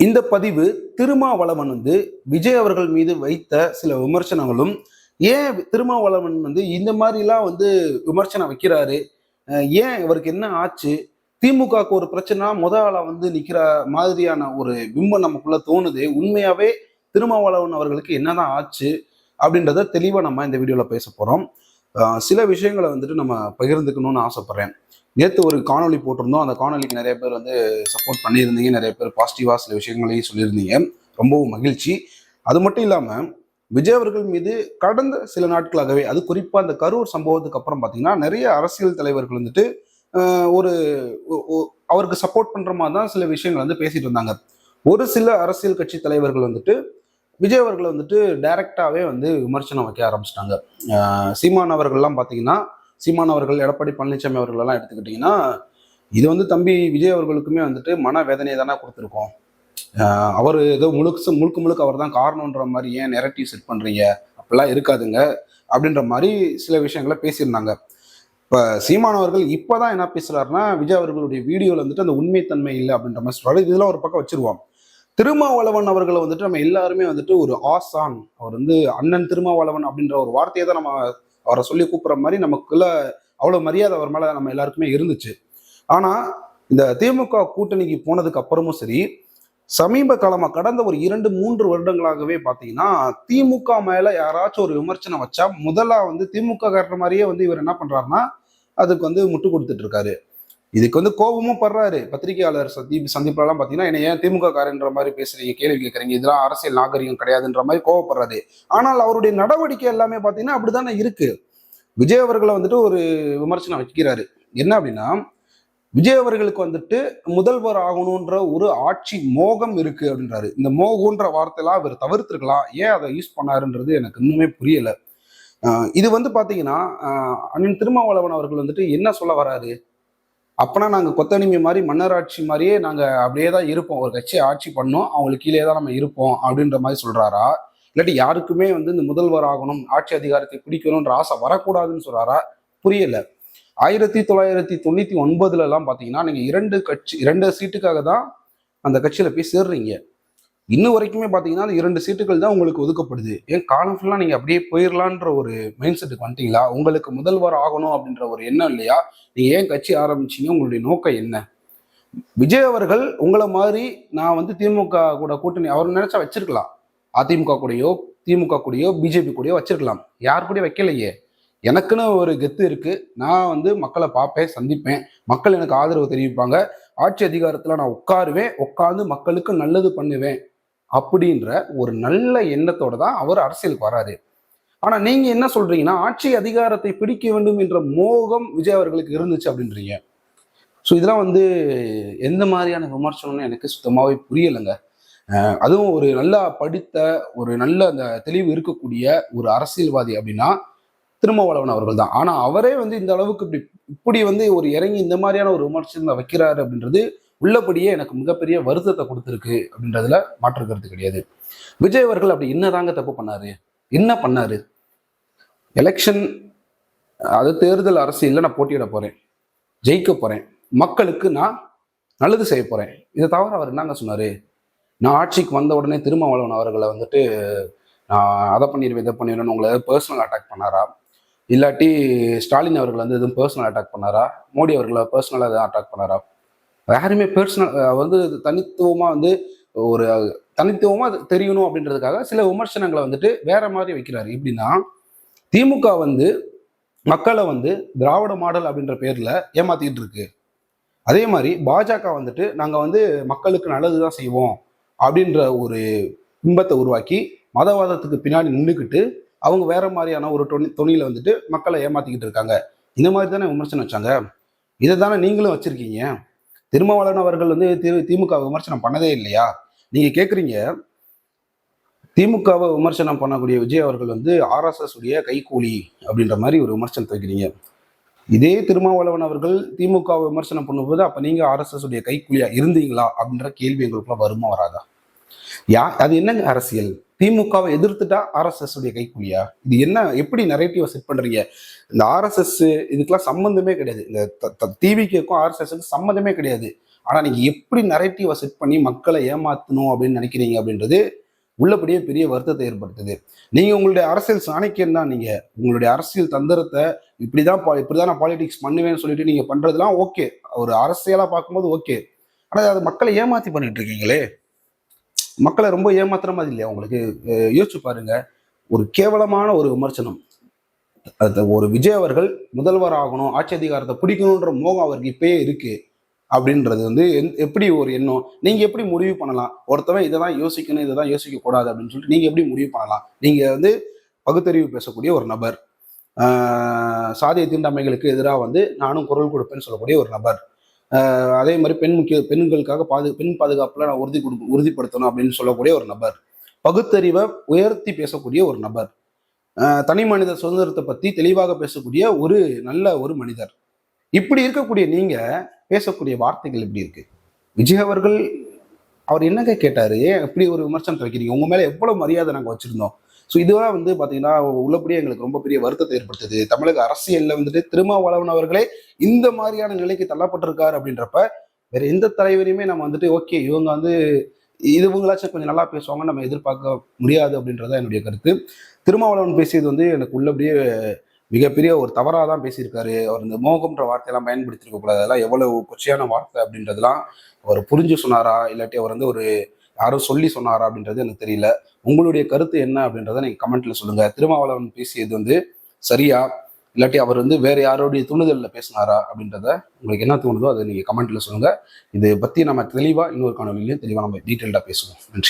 இந்த பதிவு திருமாவளவன் விஜய் அவர்கள் மீது வைத்த சில விமர்சனங்களும், ஏன் திருமாவளவன் இந்த மாதிரிலாம் விமர்சனம் வைக்கிறாரு, ஏன் இவருக்கு என்ன ஆச்சு, திமுகவுக்கு ஒரு பிரச்சனை முத ஆளா நிக்கிற மாதிரியான ஒரு பிம்பம் நமக்குள்ள தோணுது. உண்மையாவே திருமாவளவன் அவர்களுக்கு என்னதான் ஆச்சு அப்படின்றத தெளிவா நம்ம இந்த வீடியோல பேச போறோம். சில விஷயங்களை நம்ம பகிர்ந்துக்கணும்னு ஆசைப்படுறேன். நேற்று ஒரு காணொலி போட்டிருந்தோம். அந்த காணொலிக்கு நிறைய பேர் சப்போர்ட் பண்ணியிருந்தீங்க, நிறைய பேர் பாசிட்டிவாக சில விஷயங்களையும் சொல்லியிருந்தீங்க. ரொம்பவும் மகிழ்ச்சி. அது மட்டும் இல்லாமல் விஜய் அவர்கள் மீது கடந்த சில நாட்களாகவே, அது குறிப்பாக அந்த கரூர் சம்பவத்துக்கு அப்புறம் பார்த்தீங்கன்னா நிறைய அரசியல் தலைவர்கள் ஒரு அவருக்கு சப்போர்ட் பண்ணுற மாதிரி தான் சில விஷயங்கள் பேசிட்டு இருந்தாங்க. ஒரு சில அரசியல் கட்சி தலைவர்கள் விஜய் அவர்களை டைரக்டாவே விமர்சனம் வைக்க ஆரம்பிச்சிட்டாங்க. சீமான் அவர்கள்லாம் பார்த்தீங்கன்னா, சீமான் அவர்கள், எடப்பாடி பழனிசாமி அவர்கள் எல்லாம் எடுத்துக்கிட்டிங்கன்னா, இது தம்பி விஜய் அவர்களுக்குமே மன வேதனையை தானே கொடுத்துருக்கோம். அவர் ஏதோ முழுக்க அவர் தான் காரணன்ற மாதிரி ஏன் நெரட்டிவ் செட் பண்றீங்க, அப்படிலாம் இருக்காதுங்க அப்படின்ற மாதிரி சில விஷயங்களை பேசியிருந்தாங்க. இப்போ சீமான் அவர்கள் இப்போதான் என்ன பேசுறாருன்னா, விஜய் அவர்களுடைய வீடியோவில் அந்த உண்மைத்தன்மை இல்லை அப்படின்ற மாதிரி சொல்றாரு. இதெல்லாம் ஒரு பக்கம் வச்சிருவோம். திருமாவளவன் அவர்களை நம்ம எல்லாருமே ஒரு ஆசான், அவர் அண்ணன் திருமாவளவன் அப்படின்ற ஒரு வார்த்தையை தான் நம்ம அவரை சொல்லி கூப்பிட்ற மாதிரி நமக்குள்ள அவ்வளவு மரியாதை அவர் மேல நம்ம எல்லாருக்குமே இருந்துச்சு. ஆனா இந்த திமுக கூட்டணிக்கு போனதுக்கு அப்புறமும் சரி, சமீப காலமா கடந்த ஒரு 2-3 வருடங்களாகவே பாத்தீங்கன்னா, திமுக மேல யாராச்சும் ஒரு விமர்சனம் வச்சா முதல்ல திமுக காட்டுற மாதிரியே இவர் என்ன பண்றாருன்னா, அதுக்கு முட்டு கொடுத்துட்டு இருக்காரு. இதுக்கு கோபமும் படுறாரு. பத்திரிகையாளர் சந்திப்புலாம் பாத்தீங்கன்னா, என்ன ஏன் திமுக காரன்ற மாதிரி பேசுறீங்க, கேள்வி கேட்கறீங்க, இதெல்லாம் அரசியல் நாகரிகம் கிடையாதுன்ற மாதிரி கோவப்படுறாரு. ஆனால் அவருடைய நடவடிக்கை எல்லாமே பாத்தீங்கன்னா அப்படித்தானே இருக்கு. விஜய் அவர்களை ஒரு விமர்சனம் வைக்கிறாரு. என்ன அப்படின்னா, விஜய் அவர்களுக்கு முதல்வர் ஆகணும்ன்ற ஒரு ஆட்சி மோகம் இருக்கு அப்படின்றாரு. இந்த மோகன்ற வார்த்தையெல்லாம் அவர் தவிர்த்திருக்கலாம். ஏன் அதை யூஸ் பண்ணாருன்றது எனக்கு இன்னுமே புரியல. இது பாத்தீங்கன்னா, அண்ணன் திருமாவளவன் அவர்கள் என்ன சொல்ல வராரு, அப்பனா நாங்க கொத்தடிமை மாதிரி மன்னராட்சி மாதிரியே நாங்க அப்படியே தான் இருப்போம், ஒரு கட்சியை ஆட்சி பண்ணோம், அவங்களுக்கு கீழே தான் நம்ம இருப்போம் அப்படின்ற மாதிரி சொல்றாரா, இல்லாட்டி யாருக்குமே இந்த முதல்வர் ஆகணும், ஆட்சி அதிகாரத்தை பிடிக்கணும்ன்ற ஆசை வரக்கூடாதுன்னு சொல்றாரா, புரியல. 1999 எல்லாம் பாத்தீங்கன்னா நீங்க 2 சீட்டுக்காக தான் அந்த கட்சியில போய் சேர்றீங்க. இன்னும் வரைக்குமே பாத்தீங்கன்னா அந்த 2 சீட்டுகள் தான் உங்களுக்கு ஒதுக்கப்படுது. ஏன் காலம் ஃபுல்லா நீங்க அப்படியே போயிடலான்ற ஒரு மைண்ட் செட்டுக்கு வந்துட்டீங்களா? உங்களுக்கு முதல்வர் ஆகணும் அப்படின்ற ஒரு எண்ணம் இல்லையா? நீங்க ஏன் கட்சி ஆரம்பிச்சீங்க? உங்களுடைய நோக்கம் என்ன? விஜய் அவர்கள் உங்களை மாதிரி நான் திமுக கூட கூட்டணி அவர் நினைச்சா வச்சிருக்கலாம். அதிமுக கூடயோ, திமுக கூடயோ, பிஜேபி கூடயோ வச்சிருக்கலாம். யார் கூட வைக்கலையே. எனக்குன்னு ஒரு கெத்து இருக்கு. நான் மக்களை பார்ப்பேன், சந்திப்பேன், மக்கள் எனக்கு ஆதரவு தெரிவிப்பாங்க, ஆட்சி அதிகாரத்துல நான் உட்காருவேன், உட்கார்ந்து மக்களுக்கு நல்லது பண்ணுவேன் அப்படின்ற ஒரு நல்ல எண்ணத்தோட தான் அவர் அரசியலுக்கு வராரு. ஆனா நீங்க என்ன சொல்றீங்கன்னா, ஆட்சி அதிகாரத்தை பிடிக்க வேண்டும் என்ற மோகம் விஜய் அவர்களுக்கு இருந்துச்சு அப்படின்றீங்க. ஸோ இதெல்லாம் எந்த மாதிரியான விமர்சனம்னு எனக்கு சுத்தமாவே புரியலைங்க. அதுவும் ஒரு நல்லா படித்த, ஒரு நல்ல அந்த தெளிவு இருக்கக்கூடிய ஒரு அரசியல்வாதி அப்படின்னா திருமாவளவன் அவர்கள் தான். ஆனா அவரே இந்த அளவுக்கு இப்படி ஒரு இறங்கி இந்த மாதிரியான ஒரு விமர்சனம் வைக்கிறாரு அப்படின்றது உள்ளபடியே எனக்கு மிகப்பெரிய வருத்தத்தை கொடுத்துருக்கு அப்படின்றதுல மாற்று கருத்து கிடையாது. விஜய் அவர்கள் அப்படி என்னதாங்க தப்பு பண்ணாரு? என்ன பண்ணாரு? எலெக்ஷன், அது தேர்தல் அரசியல்ல நான் போட்டியிட போறேன், ஜெயிக்க போறேன், மக்களுக்கு நான் நல்லது செய்ய போறேன், இதை தவிர அவர் என்னங்க சொன்னாரு? நான் ஆட்சிக்கு வந்த உடனே திருமாவளவன் அவர்களை நான் அதை பண்ணிடுவேன், இதை பண்ணிடுவேன் உங்களை பர்சனல் அட்டாக் பண்ணாரா? இல்லாட்டி ஸ்டாலின் அவர்கள் எதுவும் பர்சனல் அட்டாக் பண்ணாரா? மோடி அவர்களை பர்சனலாக எதுவும் அட்டாக் பண்ணாரா? யாருமே பர்சனல் தனித்துவமா ஒரு தனித்துவமா தெரியணும் அப்படின்றதுக்காக சில விமர்சனங்களை வேற மாதிரி வைக்கிறாரு. எப்படின்னா, திமுக மக்களை திராவிட மாடல் அப்படின்ற பேர்ல ஏமாத்திட்டு இருக்கு. அதே மாதிரி பாஜக நாங்க மக்களுக்கு நல்லதுதான் செய்வோம் அப்படின்ற ஒரு பிம்பத்தை உருவாக்கி மதவாதத்துக்கு பின்னாடி நின்றுக்கிட்டு அவங்க வேற மாதிரியான ஒரு தொனியில மக்களை ஏமாத்திக்கிட்டு இருக்காங்க. இந்த மாதிரி தானே விமர்சனம் வச்சாங்க. இதை தானே நீங்களும் வச்சிருக்கீங்க. திருமாவளவன் அவர்கள் திமுக விமர்சனம் பண்ணதே இல்லையா? நீங்க கேக்குறீங்க, திமுகவை விமர்சனம் பண்ணக்கூடிய விஜய் அவர்கள் RSS உடைய கைகூலி அப்படின்ற மாதிரி ஒரு விமர்சனத்தை வைக்கிறீங்க. இதே திருமாவளவன் அவர்கள் திமுக விமர்சனம் பண்ணும்போது அப்ப நீங்க RSS உடைய கைகூலியா இருந்தீங்களா அப்படின்ற கேள்வி எங்களுக்குள்ள வருமா வராதா? அது என்னங்க அரசியல்? திமுகவை எதிர்த்துட்டா RSS உடைய கைக்கூலியா? இது என்ன, எப்படி நரேட்டிவ் செட் பண்றீங்க? இந்த RSS இதுக்கெல்லாம் சம்பந்தமே கிடையாது. இந்த டிவிக்கும் RSS சம்பந்தமே கிடையாது. ஆனா நீங்க எப்படி நரேட்டிவை செட் பண்ணி மக்களை ஏமாத்தணும் அப்படின்னு நினைக்கிறீங்க அப்படின்றது உள்ளபடியே பெரிய வருத்தத்தை ஏற்படுத்துது. நீங்க உங்களுடைய அரசியல் சாணக்கியம் தான். நீங்க உங்களுடைய அரசியல் தந்திரத்தை இப்படிதான் நான் பாலிடிக்ஸ் பண்ணுவேன்னு சொல்லிட்டு நீங்க பண்றதுலாம் ஓகே, ஒரு அரசியலா பார்க்கும்போது ஓகே. ஆனா அது மக்களை ஏமாத்தி பண்ணிட்டு இருக்கீங்களே, மக்களை ரொம்ப ஏமாத்துற மாதிரி இல்லையா உங்களுக்கு? யோசிச்சு பாருங்க. ஒரு கேவலமான ஒரு விமர்சனம். அது ஒரு விஜய் அவர்கள் முதல்வர் ஆகணும், ஆட்சி அதிகாரத்தை பிடிக்கணுன்ற மோகம் அவருக்கு இப்பயே இருக்கு அப்படின்றது வந்து எப்படி ஒரு எண்ணம்? நீங்க எப்படி முடிவு பண்ணலாம்? ஒருத்தவன் இதை தான் யோசிக்கணும், இதை தான் யோசிக்க கூடாது அப்படின்னு சொல்லிட்டு நீங்க எப்படி முடிவு பண்ணலாம்? நீங்க வந்து பகுத்தறிவு பேசக்கூடிய ஒரு நபர், சாதிய தீண்டாமைகளுக்கு எதிராக வந்து நானும் குரல் கொடுப்பேன்னு சொல்லக்கூடிய ஒரு நபர், அதே மாதிரி பெண்களுக்காக பெண் பாதுகாப்புல நான் உறுதிப்படுத்தணும் அப்படின்னு சொல்லக்கூடிய ஒரு நபர், பகுத்தறிவை உயர்த்தி பேசக்கூடிய ஒரு நபர், தனி மனித சுதந்திரத்தை பத்தி தெளிவாக பேசக்கூடிய ஒரு நல்ல ஒரு மனிதர். இப்படி இருக்கக்கூடிய நீங்க பேசக்கூடிய வார்த்தைகள் எப்படி இருக்கு? விஜய் அவர்கள் அவர் என்னங்க கேட்டாரு? ஏன் இப்படி ஒரு விமர்சனத்தை வைக்கிறீங்க? உங்க மேல எவ்வளவு மரியாதை நாங்க வச்சிருந்தோம். ஸோ இதெல்லாம் வந்து பாத்தீங்கன்னா உள்ளபடியே எங்களுக்கு ரொம்ப பெரிய வருத்தத்தை ஏற்படுத்துது. தமிழக அரசியல்ல வந்துட்டு திருமாவளவன் அவர்களே இந்த மாதிரியான நிலைக்கு தள்ளப்பட்டிருக்காரு அப்படின்றப்ப வேற எந்த தலைவரையுமே நம்ம வந்துட்டு ஓகே இவங்க வந்து இவங்களாச்சும் கொஞ்சம் நல்லா பேசுவாங்க நம்ம எதிர்பார்க்க முடியாது அப்படின்றத என்னுடைய கருத்து. திருமாவளவன் பேசியது வந்து எனக்கு உள்ளபடியே மிகப்பெரிய ஒரு தவறாக தான் பேசியிருக்காரு. அவர் இந்த மோகம்ன்ற வார்த்தையெல்லாம் பயன்படுத்திருக்க கூடாது. அதெல்லாம் எவ்வளவு கொச்சையான வார்த்தை அப்படின்றதுலாம் அவர் புரிஞ்சு சொன்னாரா, இல்லாட்டி அவர் வந்து ஒரு யாரும் சொல்லி சொன்னாரா அப்படின்றது எனக்கு தெரியல. உங்களுடைய கருத்து என்ன அப்படின்றத நீங்க கமெண்ட்ல சொல்லுங்க. திருமாவளவன் பேசியது வந்து சரியா, இல்லாட்டி அவர் வந்து வேற யாரோடைய தூண்டுதல்ல பேசினாரா அப்படின்றத உங்களுக்கு என்ன தோணுதோ அதை நீங்க கமெண்ட்ல சொல்லுங்க. இதை பத்தி நம்ம தெளிவா இன்னொரு காணொலியிலையும் தெளிவா நம்ம டீட்டெயில்டா பேசுவோம். நன்றி.